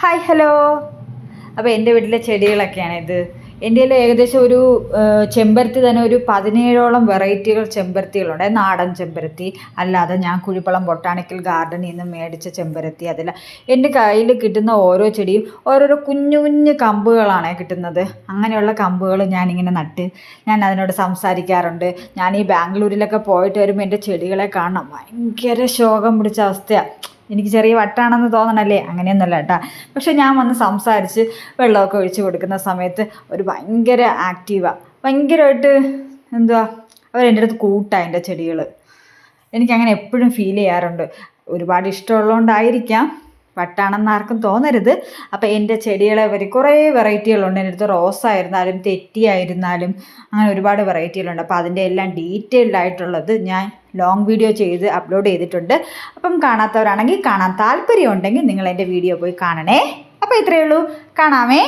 Hi hello. അപ്പോൾ എൻ്റെ വീട്ടിലെ ചെടികളൊക്കെയാണ് ഇത്. എൻ്റെ കയ്യിൽ ഏകദേശം ഒരു ചെമ്പരത്തി തന്നെ ഒരു 17ഓളം വെറൈറ്റികൾ ചെമ്പരത്തികളുണ്ട്. നാടൻ ചെമ്പരത്തി, അല്ലാതെ ഞാൻ കുഴിപ്പളം ബൊട്ടാണിക്കൽ ഗാർഡനിൽ നിന്ന് മേടിച്ച ചെമ്പരത്തി. അതിൽ എൻ്റെ കയ്യിൽ കിട്ടുന്ന ഓരോ ചെടിയും ഓരോരോ കുഞ്ഞു കുഞ്ഞു കമ്പുകളാണ് കിട്ടുന്നത്. അങ്ങനെയുള്ള കമ്പുകൾ ഞാനിങ്ങനെ നട്ട് ഞാൻ അതിനോട് സംസാരിക്കാറുണ്ട്. ഞാൻ ഈ ബാംഗ്ലൂരിലൊക്കെ പോയിട്ട് വരുമ്പോൾ എൻ്റെ ചെടികളെ കാണണം, ഭയങ്കര ശോകം പിടിച്ച അവസ്ഥയാണ്. എനിക്ക് ചെറിയ വട്ടാണെന്ന് തോന്നണല്ലേ, അങ്ങനെയൊന്നുമല്ല കേട്ടോ. പക്ഷെ ഞാൻ വന്ന് സംസാരിച്ച് വെള്ളമൊക്കെ ഒഴിച്ച് കൊടുക്കുന്ന സമയത്ത് ഒരു ഭയങ്കര ആക്റ്റീവാണ്, ഭയങ്കരമായിട്ട് എന്തുവാ അവരെൻ്റെ അടുത്ത് കൂട്ടാണ് എൻ്റെ ചെടികൾ. എനിക്കങ്ങനെ എപ്പോഴും ഫീൽ ചെയ്യാറുണ്ട്. ഒരുപാട് ഇഷ്ടമുള്ളതുകൊണ്ടായിരിക്കാം, വട്ടാണെന്ന് ആർക്കും തോന്നരുത്. അപ്പോൾ എൻ്റെ ചെടികളെ കുറേ വെറൈറ്റികളുണ്ട് എൻ്റെ അടുത്ത്. റോസായിരുന്നാലും തെറ്റിയായിരുന്നാലും അങ്ങനെ ഒരുപാട് വെറൈറ്റികളുണ്ട്. അപ്പോൾ അതിൻ്റെ എല്ലാം ഡീറ്റെയിൽഡ് ആയിട്ടുള്ളത് ഞാൻ ലോങ് വീഡിയോ ചെയ്ത് അപ്ലോഡ് ചെയ്തിട്ടുണ്ട്. അപ്പം കാണാത്തവരാണെങ്കിൽ, കാണാൻ താല്പര്യമുണ്ടെങ്കിൽ നിങ്ങൾ എൻ്റെ വീഡിയോ പോയി കാണണേ. അപ്പോൾ ഇത്രയേ ഉള്ളൂ, കാണാമേ.